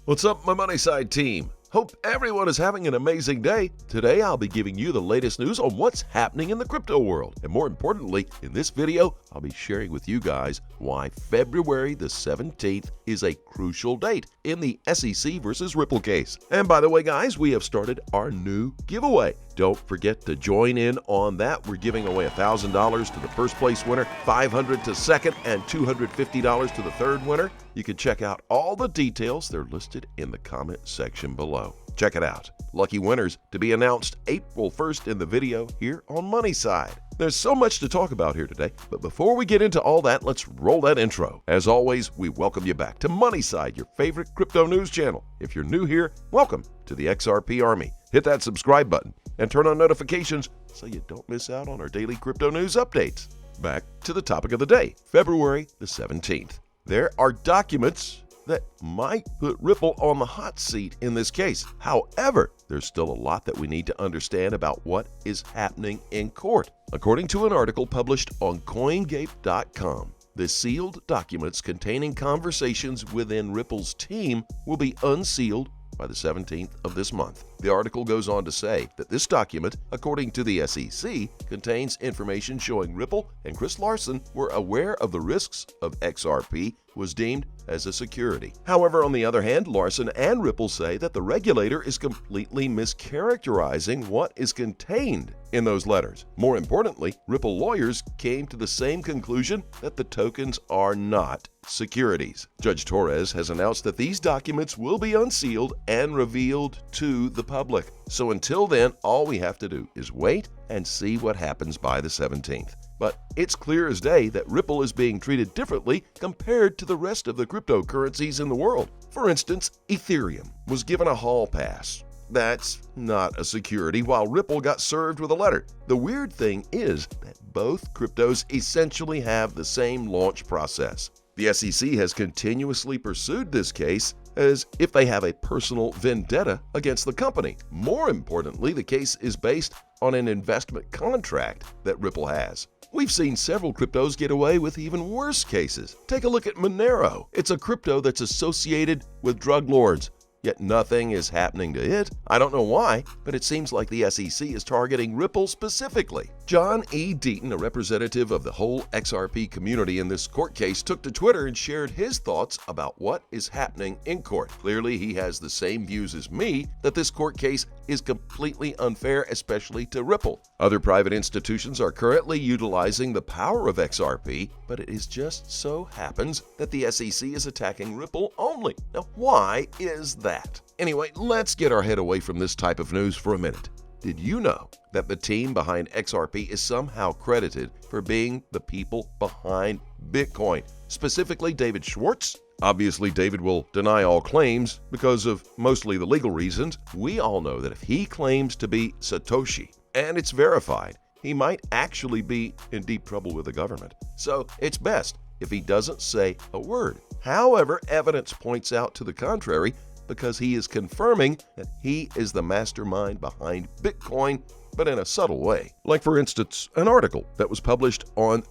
What's up, my Money Side team? Hope everyone is having an amazing day. Today, I'll be giving you the latest news on what's happening in the crypto world. And more importantly, in this video, I'll be sharing with you guys why February the 17th is a crucial date in the SEC versus Ripple case. And by the way, guys, we have started our new giveaway. Don't forget to join in on that. We're giving away $1,000 to the first place winner, $500 to second, and $250 to the third winner. You can check out all the details. They're listed in the comment section below. Check it out. Lucky winners to be announced April 1st in the video here on Money Side. There's so much to talk about here today, but before we get into all that, let's roll that intro. As always, we welcome you back to Money Side, your favorite crypto news channel. If you're new here, welcome to the XRP Army. Hit that subscribe button and turn on notifications so you don't miss out on our daily crypto news updates. Back to the topic of the day, February the 17th. There are documents that might put Ripple on the hot seat in this case. However, there's still a lot that we need to understand about what is happening in court. According to an article published on CoinGate.com, the sealed documents containing conversations within Ripple's team will be unsealed by the 17th of this month. The article goes on to say that this document, according to the SEC, contains information showing Ripple and Chris Larsen were aware of the risks of XRP was deemed as a security. However, on the other hand, Larsen and Ripple say that the regulator is completely mischaracterizing what is contained in those letters. More importantly, Ripple lawyers came to the same conclusion that the tokens are not securities. Judge Torres has announced that these documents will be unsealed and revealed to the public. So until then, all we have to do is wait and see what happens by the 17th. But it's clear as day that Ripple is being treated differently compared to the rest of the cryptocurrencies in the world. For instance, Ethereum was given a hall pass. That's not a security, while Ripple got served with a letter. The weird thing is that both cryptos essentially have the same launch process. The SEC has continuously pursued this case as if they have a personal vendetta against the company. More importantly, the case is based on an investment contract that Ripple has. We've seen several cryptos get away with even worse cases. Take a look at Monero. It's a crypto that's associated with drug lords, yet nothing is happening to it. I don't know why, but it seems like the SEC is targeting Ripple specifically. John E. Deaton, a representative of the whole XRP community in this court case, took to Twitter and shared his thoughts about what is happening in court. Clearly, he has the same views as me that this court case is completely unfair, especially to Ripple. Other private institutions are currently utilizing the power of XRP, but it is just so happens that the SEC is attacking Ripple only. Now, why is that? Anyway, let's get our head away from this type of news for a minute. Did you know that the team behind XRP is somehow credited for being the people behind Bitcoin, specifically David Schwartz? Obviously, David will deny all claims because of mostly the legal reasons. We all know that if he claims to be Satoshi and it's verified, he might actually be in deep trouble with the government. So it's best if he doesn't say a word. However, evidence points out to the contrary because he is confirming that he is the mastermind behind Bitcoin, but in a subtle way. Like, for instance, an article that was published on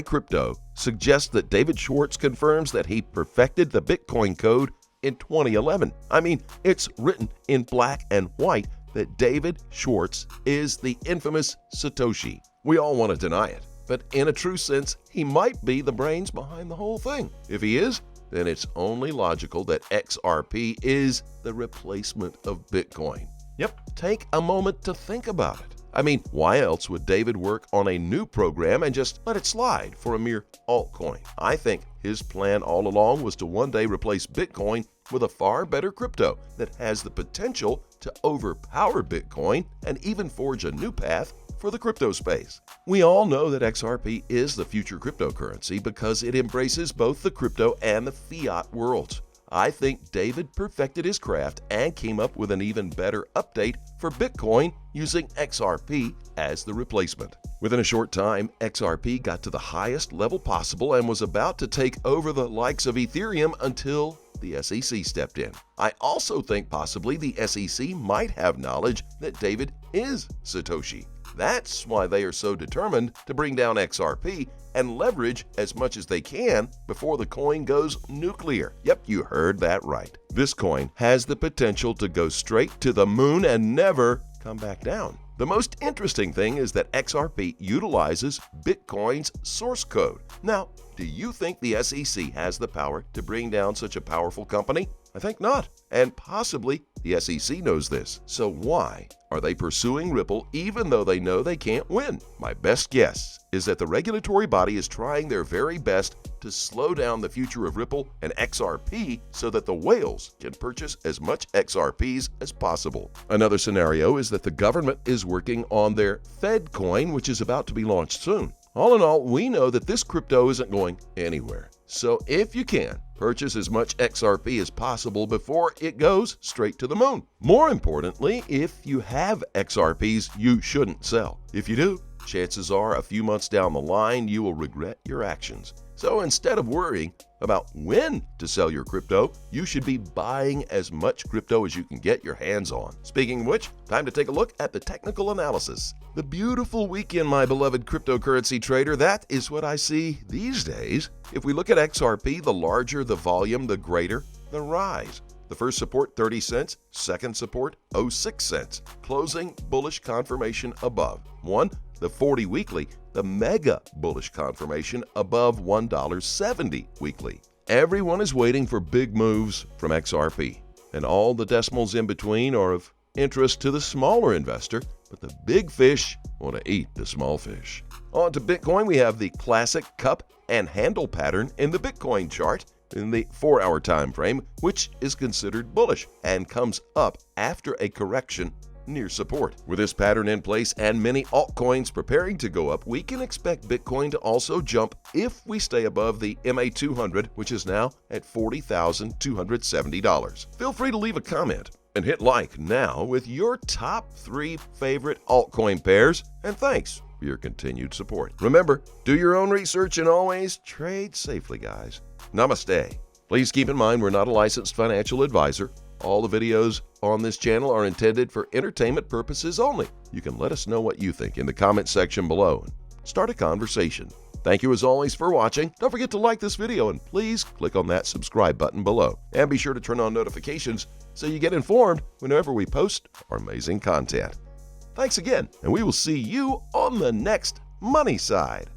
Crypto suggests that David Schwartz confirms that he perfected the Bitcoin code in 2011. I mean, it's written in black and white that David Schwartz is the infamous Satoshi. We all want to deny it, but in a true sense, he might be the brains behind the whole thing. If he is, then it's only logical that XRP is the replacement of Bitcoin. Yep, take a moment to think about it. I mean, why else would David work on a new program and just let it slide for a mere altcoin? I think his plan all along was to one day replace Bitcoin with a far better crypto that has the potential to overpower Bitcoin and even forge a new path for the crypto space. We all know that XRP is the future cryptocurrency because it embraces both the crypto and the fiat worlds. I think David perfected his craft and came up with an even better update for Bitcoin using XRP as the replacement. Within a short time, XRP got to the highest level possible and was about to take over the likes of Ethereum until the SEC stepped in. I also think possibly the SEC might have knowledge that David is Satoshi. That's why they are so determined to bring down XRP and leverage as much as they can before the coin goes nuclear. Yep, you heard that right. This coin has the potential to go straight to the moon and never come back down. The most interesting thing is that XRP utilizes Bitcoin's source code. Now, do you think the SEC has the power to bring down such a powerful company? I think not. And possibly the SEC knows this. So why are they pursuing Ripple even though they know they can't win? My best guess is that the regulatory body is trying their very best to slow down the future of Ripple and XRP so that the whales can purchase as much XRPs as possible. Another scenario is that the government is working on their Fed coin, which is about to be launched soon. All in all, we know that this crypto isn't going anywhere. So if you can, purchase as much XRP as possible before it goes straight to the moon. More importantly, if you have XRPs, you shouldn't sell. If you do, chances are a few months down the line, you will regret your actions. So instead of worrying about when to sell your crypto, you should be buying as much crypto as you can get your hands on. Speaking of which, time to take a look at the technical analysis. The beautiful weekend, my beloved cryptocurrency trader, that is what I see these days. If we look at XRP, the larger the volume, the greater the rise. The first support 30 cents, second support 06 cents. Closing bullish confirmation above 1. The 40 weekly, the mega bullish confirmation above $1.70 weekly. Everyone is waiting for big moves from XRP, and all the decimals in between are of interest to the smaller investor, but the big fish want to eat the small fish. On to Bitcoin, we have the classic cup and handle pattern in the Bitcoin chart in the 4-hour time frame, which is considered bullish and comes up after a correction near support. With this pattern in place and many altcoins preparing to go up, we can expect Bitcoin to also jump if we stay above the MA200, which is now at $40,270. Feel free to leave a comment and hit like now with your top 3 favorite altcoin pairs, and thanks for your continued support. Remember, do your own research and always trade safely, guys. Namaste. Please keep in mind we're not a licensed financial advisor. All the videos on this channel are intended for entertainment purposes only. You can let us know what you think in the comment section below and start a conversation. Thank you as always for watching. Don't forget to like this video and please click on that subscribe button below. And be sure to turn on notifications so you get informed whenever we post our amazing content. Thanks again, and we will see you on the next Money Side.